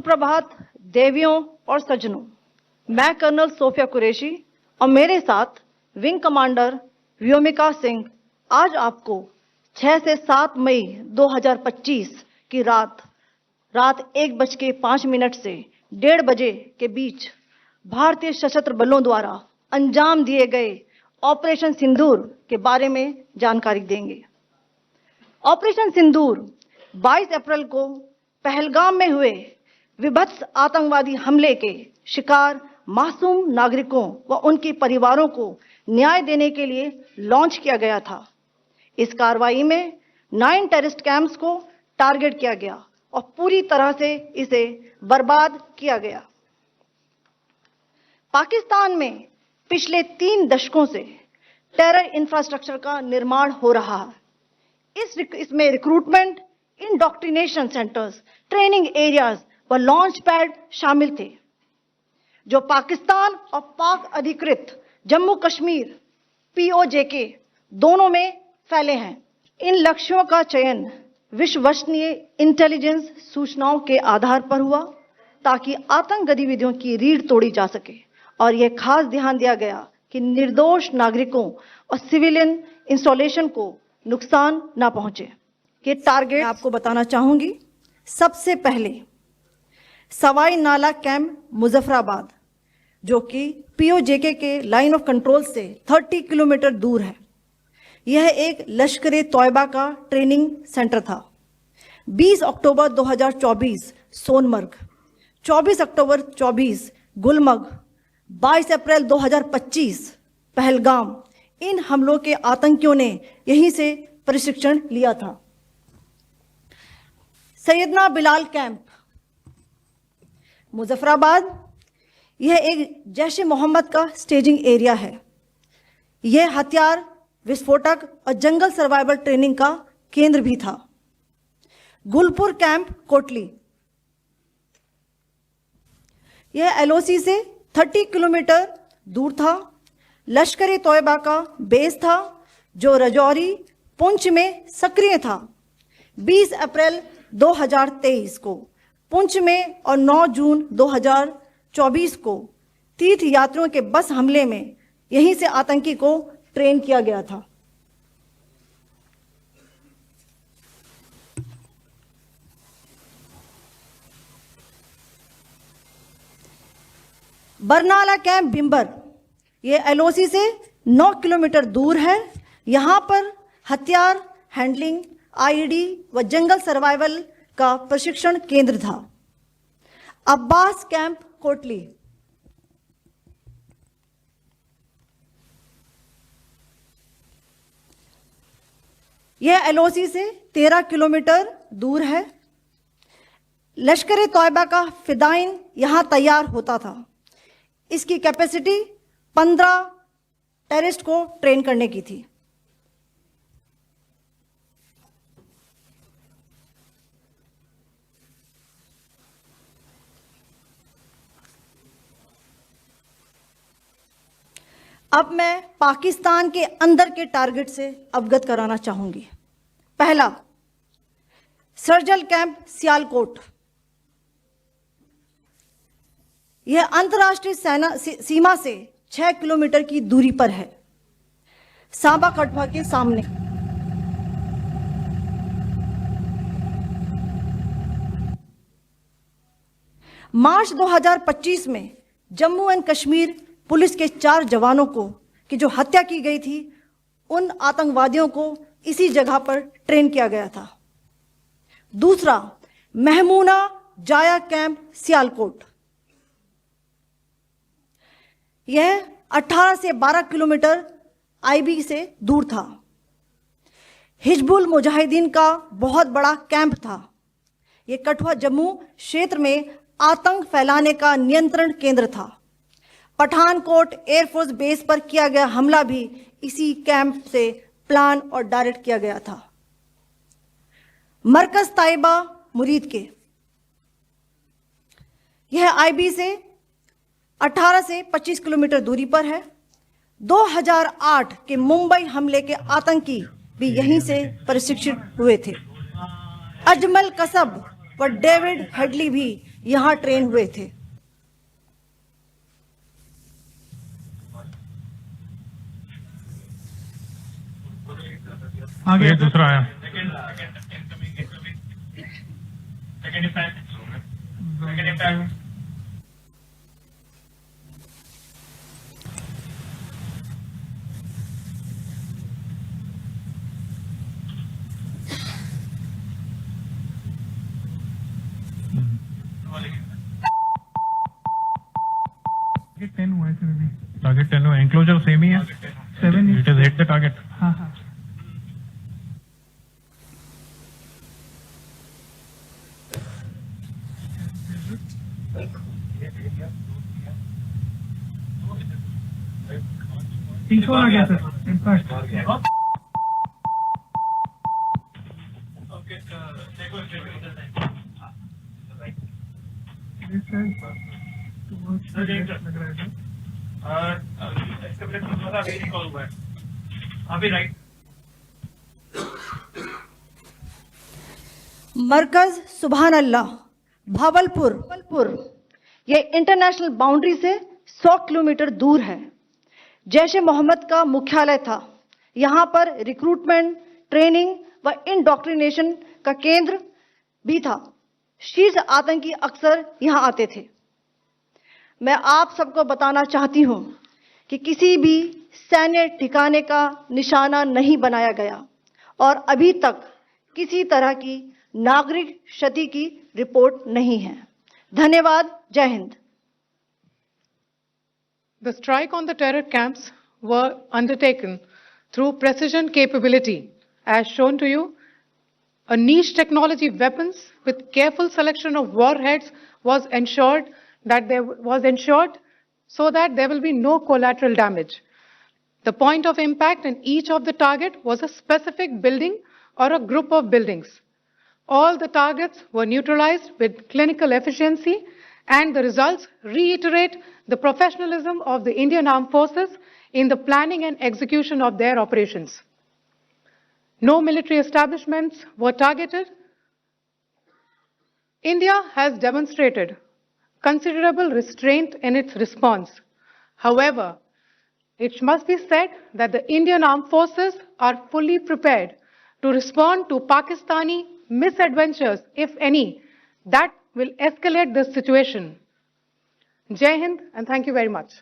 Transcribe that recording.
सुप्रभात देवियों और सज्जनों, मैं कर्नल सोफिया कुरैशी और मेरे साथ विंग कमांडर व्योमिका सिंह आज आपको 6 से 7 मई 2025 की रात 1:05 से 1:30 बजे के बीच भारतीय सशस्त्र बलों द्वारा अंजाम दिए गए ऑपरेशन सिंदूर के बारे में जानकारी देंगे। ऑपरेशन सिंदूर 22 अप्रैल को पहलगाम में हुए विभत्स आतंकवादी हमले के शिकार मासूम नागरिकों व उनके परिवारों को न्याय देने के लिए लॉन्च किया गया था। इस कार्रवाई में 9 टेररिस्ट कैंप्स को टारगेट किया गया और पूरी तरह से इसे बर्बाद किया गया। पाकिस्तान में पिछले 3 दशकों से टेरर इंफ्रास्ट्रक्चर का निर्माण हो रहा है। इसमें recruitment, indoctrination centres, training areas व लॉन्च पैड शामिल थे, जो पाकिस्तान और पाक अधिकृत जम्मू कश्मीर POJK दोनों में फैले हैं। इन लक्ष्यों का चयन विश्वसनीय इंटेलिजेंस सूचनाओं के आधार पर हुआ ताकि आतंक गतिविधियों की रीढ़ तोड़ी जा सके और यह खास ध्यान दिया गया कि निर्दोष नागरिकों और सिविलियन इंस्टॉलेशन को नुकसान ना पहुंचे। ये टारगेट आपको बताना चाहूंगी। सबसे पहले सवाई नाला कैंप मुजफ्फराबाद, जो कि POJK के लाइन ऑफ कंट्रोल से 30 किलोमीटर दूर है। यह एक लश्कर ए तौयबा का ट्रेनिंग सेंटर था। 20 अक्टूबर 2024 सोनमर्ग, 24 अक्टूबर 24 गुलमर्ग, 22 अप्रैल 2025 पहलगाम, इन हमलों के आतंकियों ने यहीं से प्रशिक्षण लिया था। सैयदना बिलाल कैंप मुजफ्फराबाद, यह एक जैश ए मोहम्मद का स्टेजिंग एरिया है। यह हथियार, विस्फोटक और जंगल सर्वाइवल ट्रेनिंग का केंद्र भी था। गुलपुर कैंप कोटली, यह LOC से 30 किलोमीटर दूर था। लश्कर ए तौयबा का बेस था जो रजौरी, पुंछ में सक्रिय था। 20 अप्रैल 2023 को पुंछ में और 9 जून 2024 को तीर्थ यात्रियों के बस हमले में यहीं से आतंकी को ट्रेन किया गया था। बरनाला कैंप बिम्बर, यह LOC से 9 किलोमीटर दूर है। यहां पर हथियार हैंडलिंग, IED व जंगल सर्वाइवल का प्रशिक्षण केंद्र था। अब्बास कैंप कोटली, यह LOC से 13 किलोमीटर दूर है। लश्कर ए तौयबा का फिदाइन यहां तैयार होता था। इसकी कैपेसिटी 15 टेररिस्ट को ट्रेन करने की थी। अब मैं पाकिस्तान के अंदर के टारगेट से अवगत कराना चाहूंगी। पहला, सर्जल कैंप सियालकोट, यह अंतर्राष्ट्रीय सीमा से 6 किलोमीटर की दूरी पर है, सांबा कठुआ के सामने। मार्च 2025 में जम्मू एंड कश्मीर पुलिस के 4 जवानों को की जो हत्या की गई थी, उन आतंकवादियों को इसी जगह पर ट्रेन किया गया था। दूसरा, महमूना जाया कैंप सियालकोट, यह 18 से 12 किलोमीटर IB से दूर था। हिजबुल मुजाहिदीन का बहुत बड़ा कैंप था। यह कठुआ जम्मू क्षेत्र में आतंक फैलाने का नियंत्रण केंद्र था। पठानकोट एयरफोर्स बेस पर किया गया हमला भी इसी कैंप से प्लान और डायरेक्ट किया गया था। मरकज ताइबा मुरीद के, यह IB से 18 से 25 किलोमीटर दूरी पर है। 2008 के मुंबई हमले के आतंकी भी यहीं से प्रशिक्षित हुए थे। अजमल कसब व डेविड हेडली भी यहाँ ट्रेन हुए थे। आगे दूसरा आया। टारगेट 10 हुआ है सर अभी। टारगेट 10 हुआ, एंक्लोजर सेम ही है। 7 it is hit the target. हाँ हाँ। तीन आ गया सर इनफैक्ट। अभी राइट मरकज सुभान अल्लाह भावलपुर ये इंटरनेशनल बाउंड्री से 100 किलोमीटर दूर है। जैश ए मोहम्मद का मुख्यालय था। यहाँ पर रिक्रूटमेंट, ट्रेनिंग व इंडॉक्ट्रिनेशन का केंद्र भी था। शीर्ष आतंकी अक्सर यहाँ आते थे। मैं आप सबको बताना चाहती हूँ कि किसी भी सैन्य ठिकाने का निशाना नहीं बनाया गया और अभी तक किसी तरह की नागरिक क्षति की रिपोर्ट नहीं है। धन्यवाद। जय Hind. The strike on the terror camps were undertaken through precision capability, as shown to you. A niche technology weapons with careful selection of warheads was ensured so that there will be no collateral damage. The point of impact in each of the target was a specific building or a group of buildings. All the targets were neutralized with clinical efficiency, and the results reiterate the professionalism of the Indian Armed Forces in the planning and execution of their operations. No military establishments were targeted. India has demonstrated considerable restraint in its response. However, it must be said that the Indian Armed Forces are fully prepared to respond to Pakistani misadventures, if any, that will escalate the situation. Jai Hind, and thank you very much.